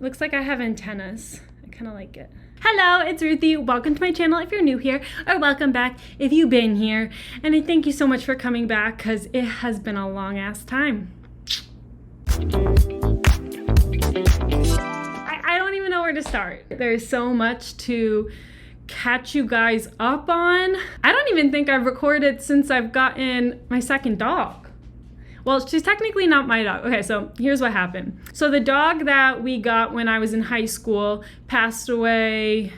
Looks like I have antennas. I kind of like it. Hello, it's Ruthie. Welcome to my channel if you're new here, or welcome back if you've been here. And I thank you so much for coming back because it has been a long ass time. I don't even know where to start. There's so much to catch you guys up on. I don't even think I've recorded since I've gotten my second dog. Well, she's technically not my dog. Okay, so here's what happened. So the dog that we got when I was in high school passed away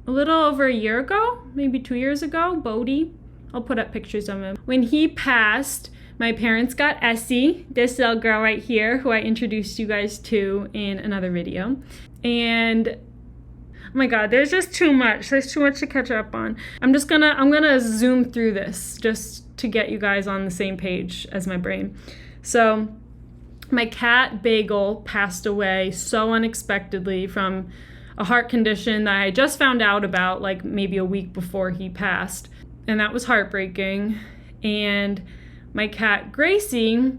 a little over a year ago, maybe 2 years ago, Bodie. I'll put up pictures of him. When he passed, my parents got Essie, this little girl right here, who I introduced you guys to in another video. And oh my God, there's just too much. There's too much to catch up on. I'm gonna zoom through this just to get you guys on the same page as my brain. So my cat Bagel passed away so unexpectedly from a heart condition that I just found out about like maybe a week before he passed. And that was heartbreaking. And my cat Gracie,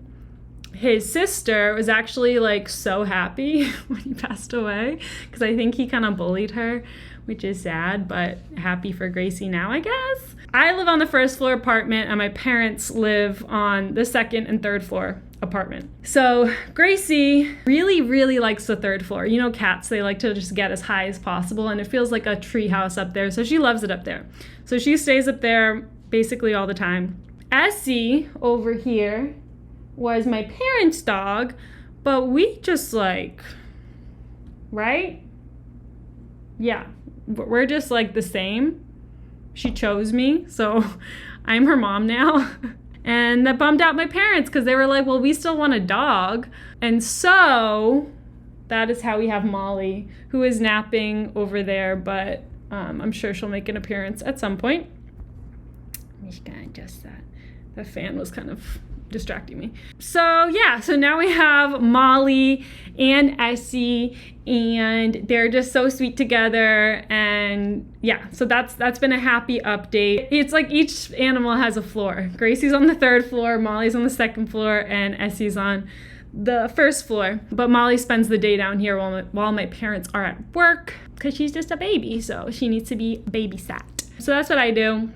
his sister, was actually like so happy when he passed away because I think he kind of bullied her, which is sad, but happy for Gracie now, I guess. I live on the first floor apartment and my parents live on the second and third floor apartment. So Gracie really, really likes the third floor. You know, cats, they like to just get as high as possible and it feels like a tree house up there. So she loves it up there. So she stays up there basically all the time. Essie over here was my parents' dog, but we just like, right? Yeah, we're just like the same. She chose me, so I'm her mom now. And that bummed out my parents because they were like, well, we still want a dog. And so that is how we have Molly, who is napping over there, but I'm sure she'll make an appearance at some point. I'm just gonna adjust that. The fan was kind of distracting me. So yeah, so now we have Molly and Essie and they're just so sweet together. And yeah, so that's been a happy update. It's like each animal has a floor. Gracie's on the third floor, Molly's on the second floor, and Essie's on the first floor. But Molly spends the day down here while my parents are at work because she's just a baby, so she needs to be babysat. So that's what I do,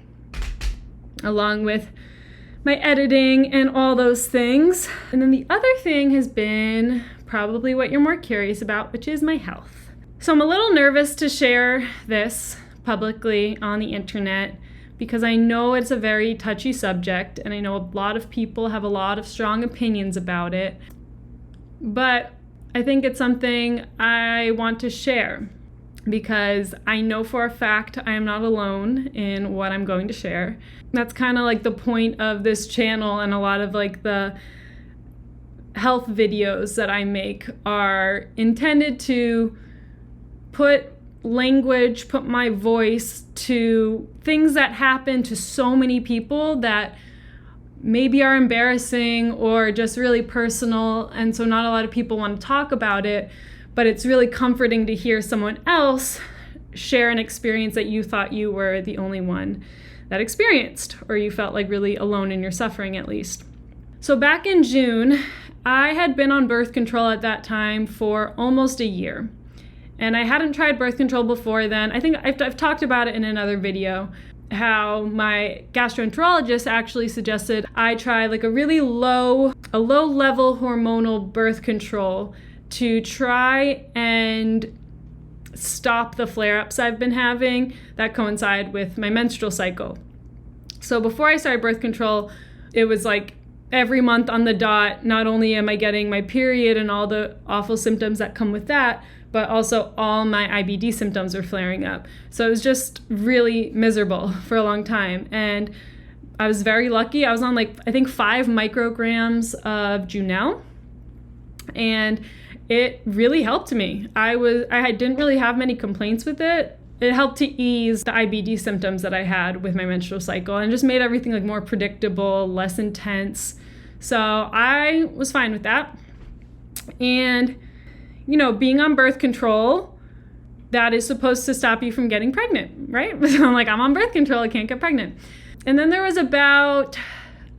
along with my editing and all those things. And then the other thing has been probably what you're more curious about, which is my health. So I'm a little nervous to share this publicly on the internet because I know it's a very touchy subject and I know a lot of people have a lot of strong opinions about it. But I think it's something I want to share because I know for a fact I am not alone in what I'm going to share. That's kind of like the point of this channel, and a lot of like the health videos that I make are intended to put my voice to things that happen to so many people that maybe are embarrassing or just really personal, and so not a lot of people want to talk about it. But it's really comforting to hear someone else share an experience that you thought you were the only one that experienced, or you felt like really alone in your suffering at least. So back in June, I had been on birth control at that time for almost a year. And I hadn't tried birth control before then. I think I've talked about it in another video, how my gastroenterologist actually suggested I try like a low level hormonal birth control to try and stop the flare-ups I've been having that coincide with my menstrual cycle. So before I started birth control, it was like every month on the dot, not only am I getting my period and all the awful symptoms that come with that, but also all my IBD symptoms were flaring up. So it was just really miserable for a long time. And I was very lucky. I was on like, I think 5 micrograms of Junel. And it really helped me. I didn't really have many complaints with it. It helped to ease the IBD symptoms that I had with my menstrual cycle and just made everything like more predictable, less intense. So I was fine with that. And, you know, being on birth control, that is supposed to stop you from getting pregnant, right? So I'm like, I'm on birth control, I can't get pregnant. And then there was about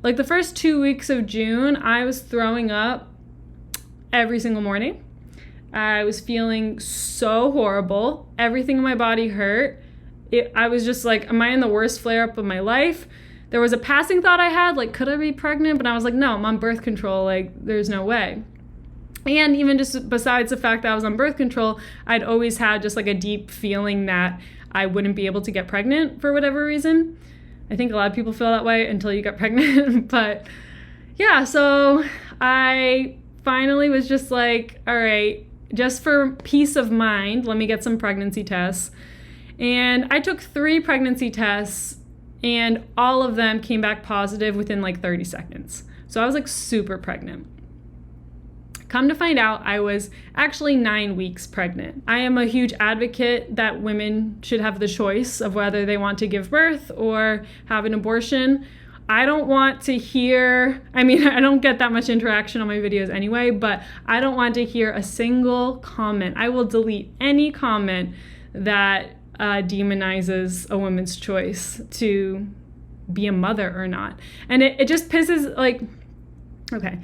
like the first 2 weeks of June, I was throwing up every single morning. I was feeling so horrible. Everything in my body hurt. I was just like, am I in the worst flare-up of my life? There was a passing thought I had, like, could I be pregnant? But I was like, no, I'm on birth control. Like, there's no way. And even just besides the fact that I was on birth control, I'd always had just like a deep feeling that I wouldn't be able to get pregnant for whatever reason. I think a lot of people feel that way until you get pregnant. But yeah, so I finally was just like, all right, just for peace of mind, let me get some pregnancy tests. And I took 3 pregnancy tests and all of them came back positive within like 30 seconds. So I was like super pregnant. Come to find out, I was actually 9 weeks pregnant. I am a huge advocate that women should have the choice of whether they want to give birth or have an abortion. I don't want to hear, I don't get that much interaction on my videos anyway, but I don't want to hear a single comment. I will delete any comment that demonizes a woman's choice to be a mother or not. And it just pisses, like, okay.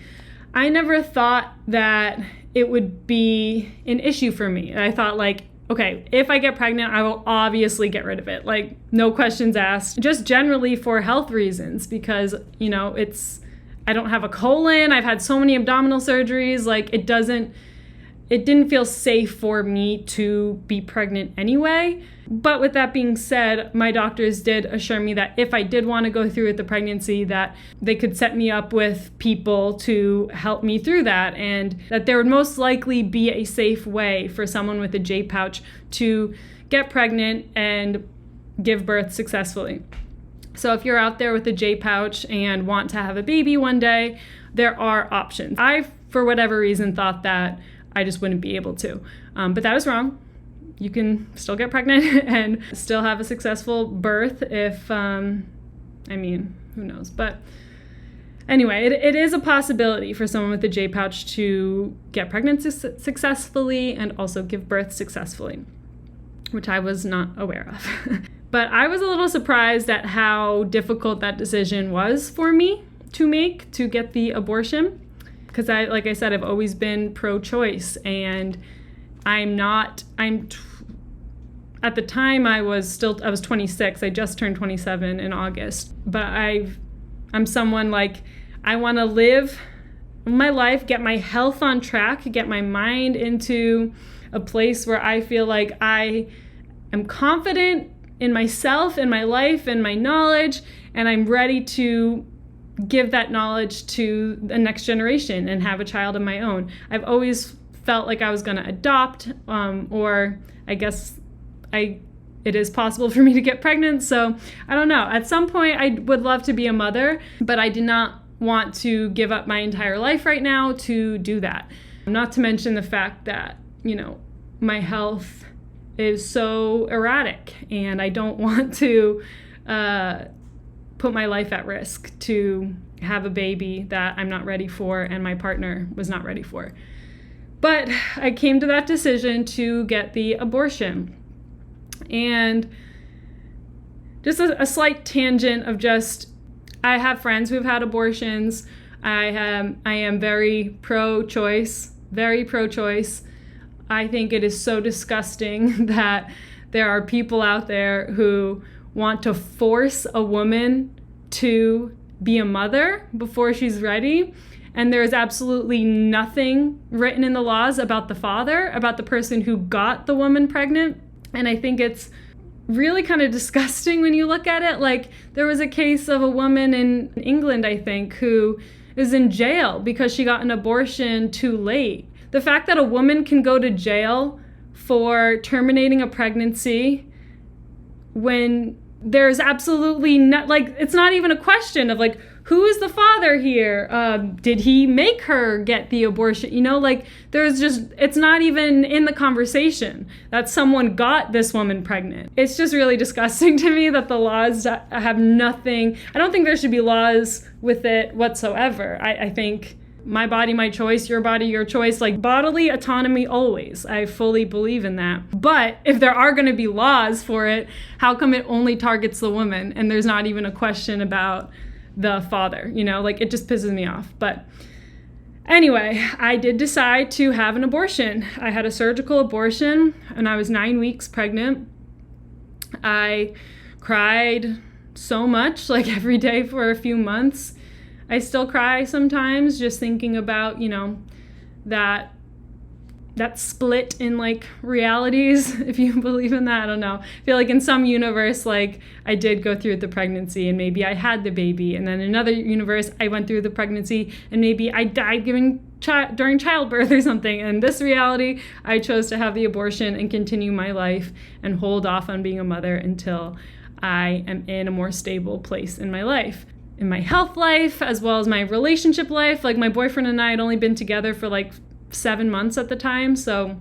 I never thought that it would be an issue for me. I thought like, okay, if I get pregnant, I will obviously get rid of it. Like, no questions asked, just generally for health reasons, because, I don't have a colon. I've had so many abdominal surgeries. Like, it didn't feel safe for me to be pregnant anyway. But with that being said, my doctors did assure me that if I did want to go through with the pregnancy, that they could set me up with people to help me through that, and that there would most likely be a safe way for someone with a J pouch to get pregnant and give birth successfully. So if you're out there with a J pouch and want to have a baby one day, there are options. I, for whatever reason, thought that I just wouldn't be able to. But that was wrong. You can still get pregnant and still have a successful birth if, who knows. But anyway, it is a possibility for someone with a J pouch to get pregnant successfully and also give birth successfully, which I was not aware of. But I was a little surprised at how difficult that decision was for me to make, to get the abortion. Because like I said, I've always been pro-choice, and at the time I was 26. I just turned 27 in August. But I'm someone like, I want to live my life, get my health on track, get my mind into a place where I feel like I am confident in myself, in my life, in my knowledge, and I'm ready to give that knowledge to the next generation and have a child of my own. I've always felt like I was going to adopt, or I guess it is possible for me to get pregnant. So I don't know. At some point I would love to be a mother, but I do not want to give up my entire life right now to do that. Not to mention the fact that, my health is so erratic, and I don't want to put my life at risk to have a baby that I'm not ready for and my partner was not ready for. But I came to that decision to get the abortion. And just a slight tangent of I have friends who've had abortions. I am very pro-choice, very pro-choice. I think it is so disgusting that there are people out there who want to force a woman to be a mother before she's ready. And there is absolutely nothing written in the laws about the father, about the person who got the woman pregnant. And I think it's really kind of disgusting when you look at it. Like, there was a case of a woman in England, I think, who is in jail because she got an abortion too late. The fact that a woman can go to jail for terminating a pregnancy when there's absolutely not, like, it's not even a question of like, who is the father here? Did he make her get the abortion? Like, it's not even in the conversation that someone got this woman pregnant. It's just really disgusting to me that the laws have nothing. I don't think there should be laws with it whatsoever. I think my body, my choice, your body, your choice, like bodily autonomy always. I fully believe in that. But if there are going to be laws for it, how come it only targets the woman and there's not even a question about the father? Like, it just pisses me off. But Anyway, I did decide to have an abortion. I had a surgical abortion and I was 9 weeks pregnant. I cried so much, like every day for a few months. I still cry sometimes just thinking about, that split in like realities, if you believe in that. I don't know. I feel like in some universe, like I did go through the pregnancy and maybe I had the baby, and then in another universe I went through the pregnancy and maybe I died during childbirth or something. In this reality, I chose to have the abortion and continue my life and hold off on being a mother until I am in a more stable place in my life, in my health life, as well as my relationship life. Like my boyfriend and I had only been together for like 7 months at the time. So,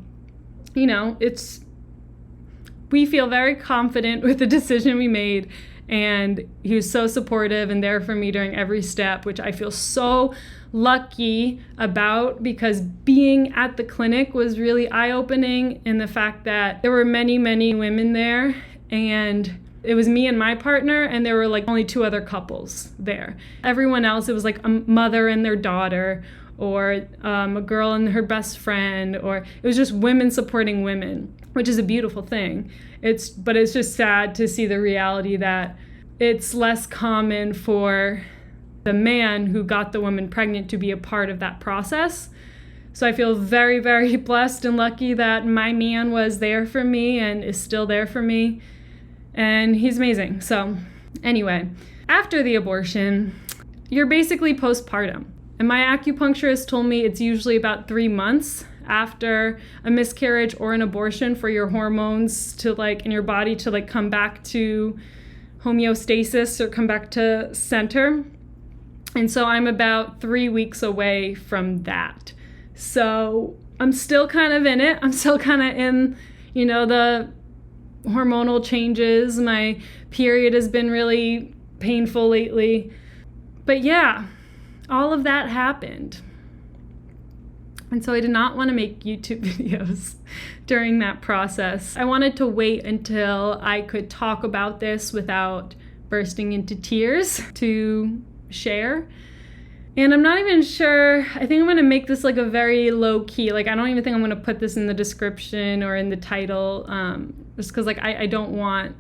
we feel very confident with the decision we made, and he was so supportive and there for me during every step, which I feel so lucky about, because being at the clinic was really eye-opening in the fact that there were many, many women there, and it was me and my partner, and there were like only 2 other couples there. Everyone else, it was like a mother and their daughter, or a girl and her best friend, or it was just women supporting women, which is a beautiful thing. But it's just sad to see the reality that it's less common for the man who got the woman pregnant to be a part of that process. So I feel very, very blessed and lucky that my man was there for me and is still there for me. And he's amazing. So anyway, after the abortion, you're basically postpartum. And my acupuncturist told me it's usually about 3 months after a miscarriage or an abortion for your hormones to in your body to come back to homeostasis or come back to center. And so I'm about 3 weeks away from that. So I'm still kind of in it. I'm still kind of in, the hormonal changes. My period has been really painful lately. But yeah, all of that happened. And so I did not want to make YouTube videos during that process. I wanted to wait until I could talk about this without bursting into tears to share. And I'm not even sure, I think I'm going to make this a very low key, I don't even think I'm going to put this in the description or in the title, just because I don't want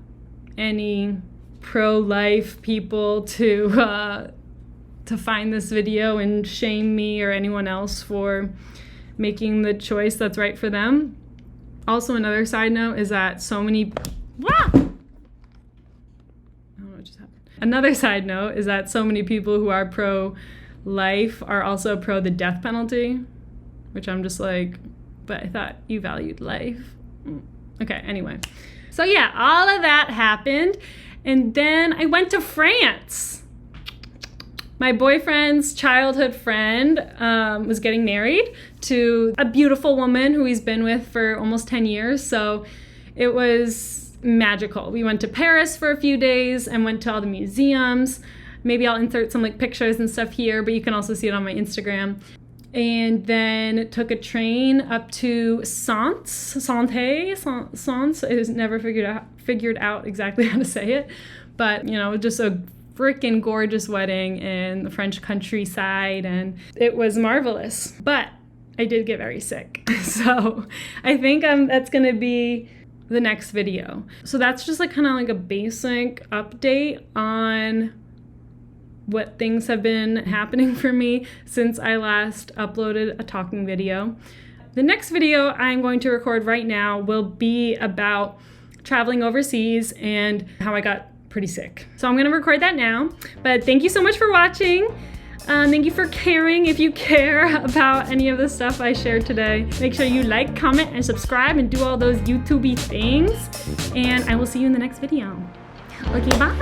any pro-life people to find this video and shame me or anyone else for making the choice that's right for them. Also, another side note is that so many... I don't know what just happened. Another side note is that so many people who are pro-life are also pro the death penalty, which I'm just but I thought you valued life. Okay, anyway. So yeah, all of that happened. And then I went to France. My boyfriend's childhood friend was getting married to a beautiful woman who he's been with for almost 10 years. So it was magical. We went to Paris for a few days and went to all the museums. Maybe I'll insert some pictures and stuff here, but you can also see it on my Instagram. And then took a train up to Sens. I was never figured out exactly how to say it. But, just a freaking gorgeous wedding in the French countryside, and it was marvelous. But I did get very sick. So I think that's going to be the next video. So that's just kind of a basic update on what things have been happening for me since I last uploaded a talking video. The next video I'm going to record right now will be about traveling overseas and how I got pretty sick. So I'm gonna record that now, but thank you so much for watching. Thank you for caring. If you care about any of the stuff I shared today, make sure you like, comment, and subscribe and do all those YouTube-y things. And I will see you in the next video. Okay, bye.